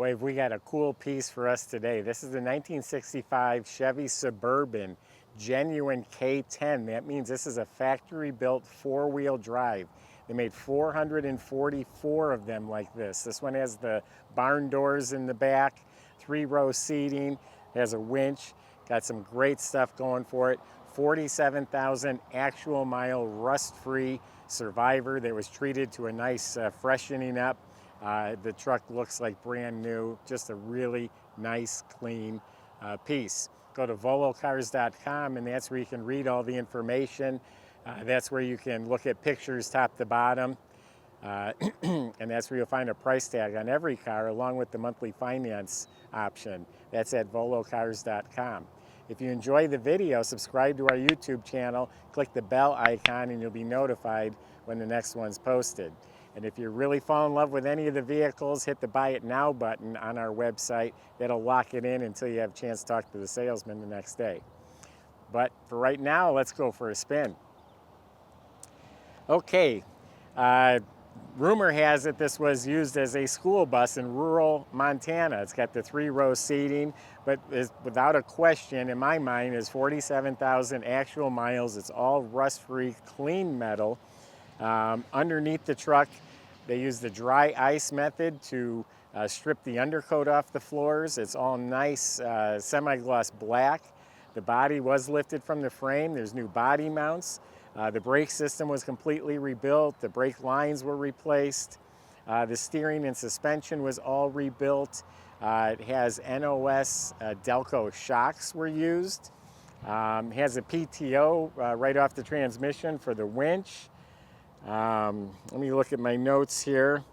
Boy, have we got a cool piece for us today. This is the 1965 Chevy Suburban, genuine K10. That means this is a factory-built four-wheel drive. They made 444 of them like this. This one has the barn doors in the back, 3-row seating, has a winch, got some great stuff going for it. 47,000 actual mile rust-free Survivor that was treated to a nice freshening up. The truck looks like brand new, just a really nice, clean piece. Go to volocars.com and that's where you can read all the information. That's where you can look at pictures top to bottom. And that's where you'll find a price tag on every car along with the monthly finance option. That's at volocars.com. If you enjoy the video, subscribe to our YouTube channel, click the bell icon, and you'll be notified when the next one's posted. And if you really fall in love with any of the vehicles, hit the Buy It Now button on our website. That'll lock it in until you have a chance to talk to the salesman the next day. But for right now, let's go for a spin. Okay, rumor has it this was used as a school bus in rural Montana. It's got the 3-row seating, but without a question, in my mind, is 47,000 actual miles. It's all rust-free, clean metal. Underneath the truck, they use the dry ice method to strip the undercoat off the floors. It's all nice semi-gloss black. The body was lifted from the frame. There's new body mounts. The brake system was completely rebuilt. The brake lines were replaced. The steering and suspension was all rebuilt. It has NOS Delco shocks were used. It has a PTO right off the transmission for the winch. Let me look at my notes here.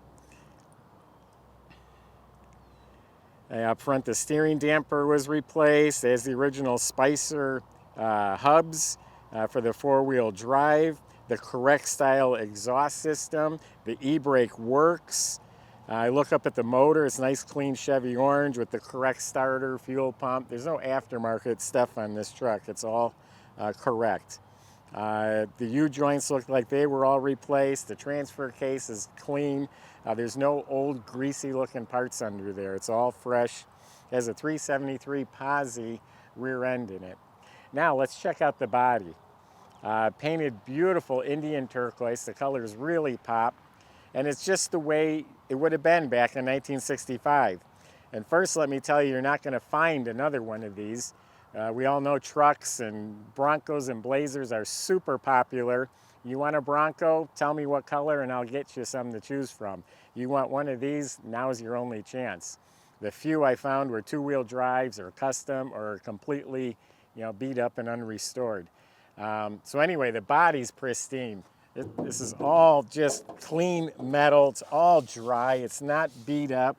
Up front, the steering damper was replaced. There's the original Spicer hubs for the four-wheel drive. The correct style exhaust system. The e-brake works. I look up at the motor. It's nice, clean Chevy orange with the correct starter, fuel pump. There's no aftermarket stuff on this truck. It's all correct. The U-joints look like they were all replaced. The transfer case is clean. There's no old greasy looking parts under there. It's all fresh. It has a 373 Posi rear end in it. Now let's check out the body. Painted beautiful Indian turquoise. The colors really pop. And it's just the way it would have been back in 1965. And first, let me tell you, you're not going to find another one of these. We all know trucks and Broncos and Blazers are super popular. You want a Bronco? Tell me what color and I'll get you some to choose from. You want one of these? Now's your only chance. The few I found were 2-wheel drives or custom or completely, beat up and unrestored. So anyway, the body's pristine. This is all just clean metal. It's all dry. It's not beat up.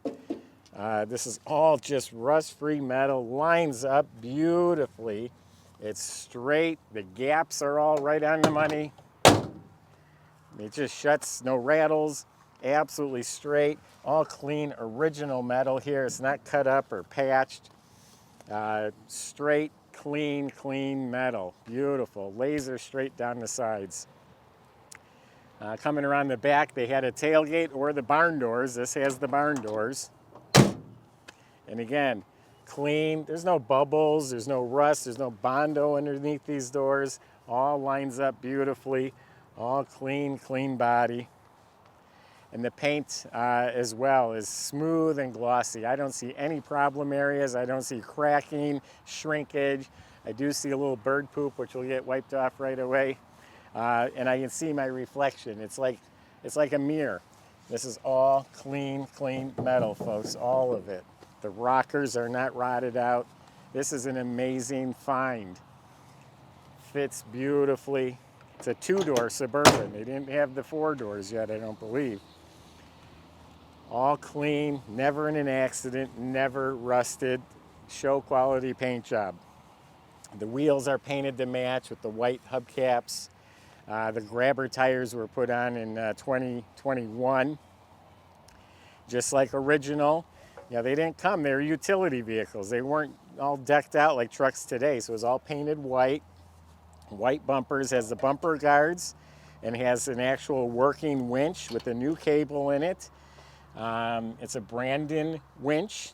This is all just rust-free metal, lines up beautifully. It's straight, the gaps are all right on the money. It just shuts, no rattles, absolutely straight, all clean, original metal here. It's not cut up or patched. Straight, clean metal, beautiful, laser straight down the sides. Coming around the back, they had a tailgate or the barn doors. This has the barn doors. And again, clean, there's no bubbles, there's no rust, there's no Bondo underneath these doors. All lines up beautifully, all clean body. And the paint as well is smooth and glossy. I don't see any problem areas. I don't see cracking, shrinkage. I do see a little bird poop, which will get wiped off right away. And I can see my reflection. It's like a mirror. This is all clean metal, folks, all of it. The rockers are not rotted out. This is an amazing find. Fits beautifully. It's a 2-door Suburban. They didn't have the 4 doors yet, I don't believe. All clean, never in an accident, never rusted. Show quality paint job. The wheels are painted to match with the white hubcaps. The grabber tires were put on in 2021. Just like original. They didn't come, they were utility vehicles. They weren't all decked out like trucks today, so it was all painted white. White bumpers, has the bumper guards, and has an actual working winch with a new cable in it. It's a Brandon winch.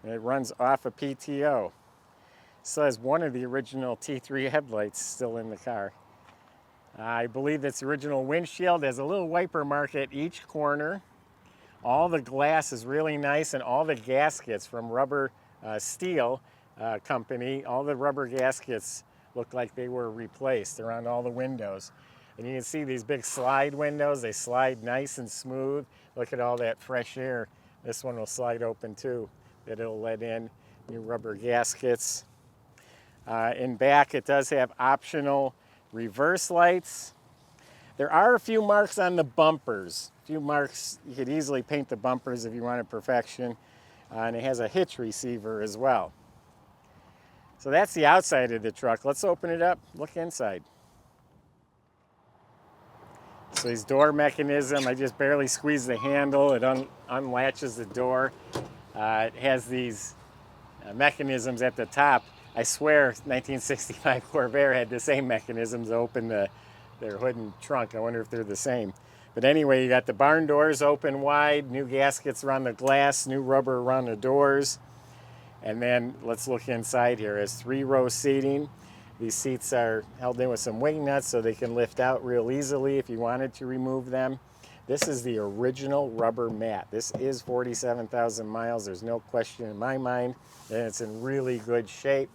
And it runs off a PTO. Still has one of the original T3 headlights still in the car. I believe it's the original windshield. There's a little wiper mark at each corner. All the glass is really nice, and all the gaskets from Rubber Steel Company, all the rubber gaskets look like they were replaced around all the windows. And you can see these big slide windows. They slide nice and smooth. Look at all that fresh air. This one will slide open too, that it'll let in. New rubber gaskets. In back, it does have optional reverse lights. There are a few marks on the bumpers. A few marks, you could easily paint the bumpers if you wanted perfection. And it has a hitch receiver as well. So that's the outside of the truck. Let's open it up, look inside. So these door mechanism, I just barely squeeze the handle. It unlatches the door. It has these mechanisms at the top. I swear 1965 Corvair had the same mechanisms to open their hood and trunk. I wonder if they're the same. But anyway, you got the barn doors open wide, new gaskets around the glass, new rubber around the doors. And then let's look inside here. It has 3-row seating. These seats are held in with some wing nuts so they can lift out real easily if you wanted to remove them. This is the original rubber mat. This is 47,000 miles. There's no question in my mind. And it's in really good shape.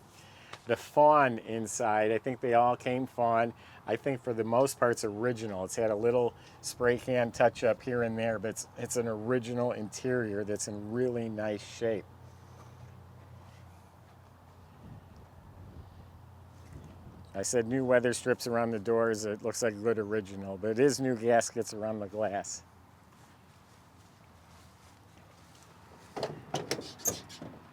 The fawn inside, I think they all came fawn. I think for the most part it's original. It's had a little spray can touch up here and there, but it's an original interior that's in really nice shape. I said new weather strips around the doors. It looks like a good original, but it is new gaskets around the glass.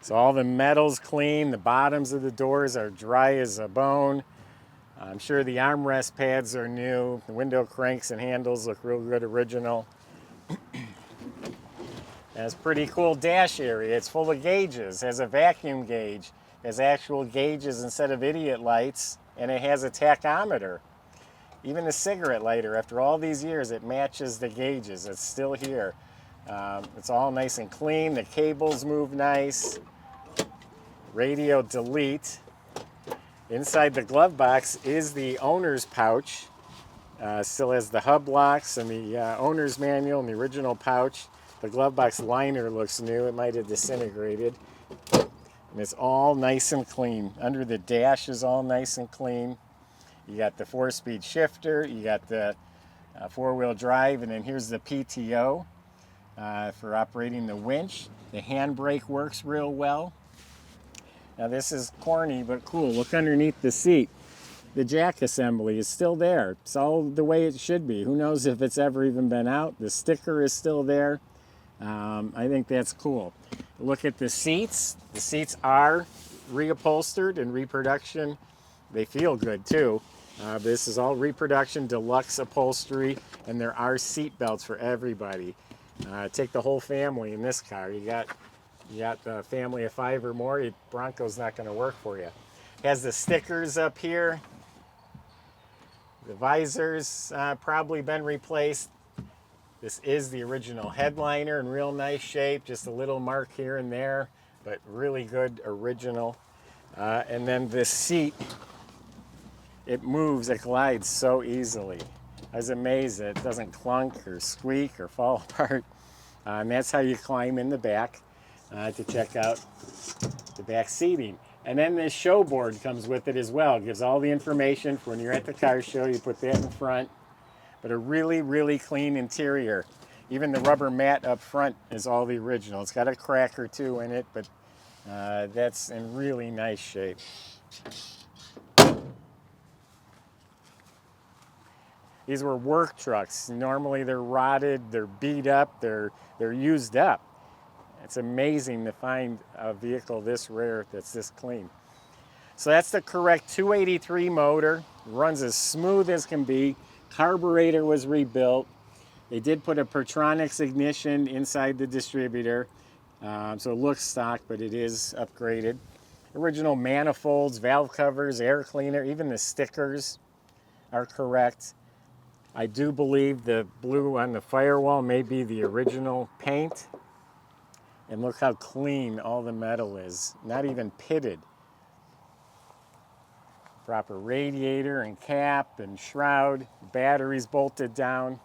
So all the metal's clean. The bottoms of the doors are dry as a bone. I'm sure the armrest pads are new. The window cranks and handles look real good original. Has pretty cool dash area. It's full of gauges. Has a vacuum gauge. Has actual gauges instead of idiot lights. And it has a tachometer. Even the cigarette lighter, after all these years, it matches the gauges. It's still here. It's all nice and clean. The cables move nice. Radio delete. Inside the glove box is the owner's pouch. Still has the hub locks and the owner's manual and the original pouch. The glove box liner looks new. It might have disintegrated. And it's all nice and clean. Under the dash is all nice and clean. You got the 4-speed shifter. You got the 4-wheel drive. And then here's the PTO for operating the winch. The handbrake works real well. Now this is corny but cool. Look underneath the seat. The jack assembly is still there. It's all the way it should be. Who knows if it's ever even been out. The sticker is still there. I think that's cool. Look at the seats. The seats are reupholstered in reproduction. They feel good too. This is all reproduction deluxe upholstery, and there are seat belts for everybody. Take the whole family in this car. You got a family of 5 or more, Bronco's not going to work for you. Has the stickers up here. The visors probably been replaced. This is the original headliner in real nice shape. Just a little mark here and there, but really good original. And then this seat, it moves, it glides so easily. I was amazed that it doesn't clunk or squeak or fall apart. And that's how you climb in the back to check out the back seating. And then this show board comes with it as well. It gives all the information for when you're at the car show. You put that in front. But a really, really clean interior. Even the rubber mat up front is all the original. It's got a crack or two in it, but that's in really nice shape. These were work trucks. Normally they're rotted, they're beat up, they're used up. It's amazing to find a vehicle this rare that's this clean. So that's the correct 283 motor. It runs as smooth as can be. Carburetor was rebuilt. They did put a Pertronix ignition inside the distributor. So it looks stock, but it is upgraded. Original manifolds, valve covers, air cleaner, even the stickers are correct. I do believe the blue on the firewall may be the original paint. And look how clean all the metal is, not even pitted. Proper radiator and cap and shroud, batteries bolted down.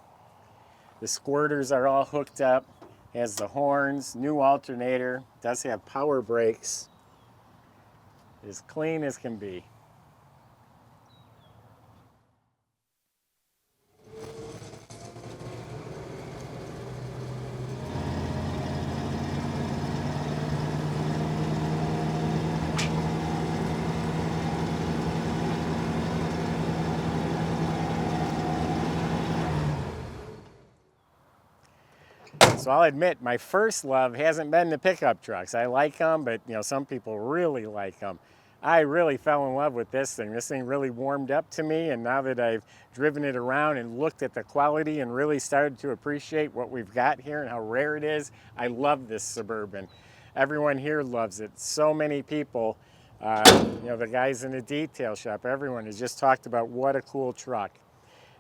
The squirters are all hooked up. Has the horns, new alternator, does have power brakes. As clean as can be. So I'll admit, my first love hasn't been the pickup trucks. I like them, but some people really like them. I really fell in love with this thing. This thing really warmed up to me, and now that I've driven it around and looked at the quality and really started to appreciate what we've got here and how rare it is, I love this Suburban. Everyone here loves it. So many people, the guys in the detail shop, everyone has just talked about what a cool truck.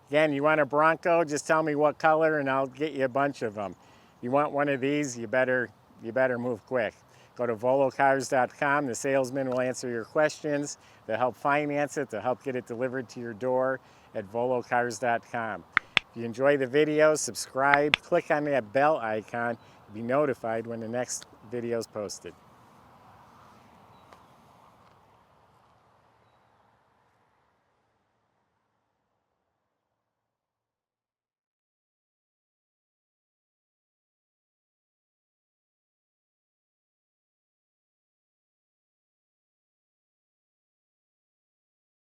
Again, you want a Bronco, just tell me what color and I'll get you a bunch of them. You want one of these, you better move quick. Go to volocars.com. The salesman will answer your questions. They'll help finance it. They'll help get it delivered to your door at volocars.com. If you enjoy the video, subscribe, click on that bell icon, be notified when the next video is posted.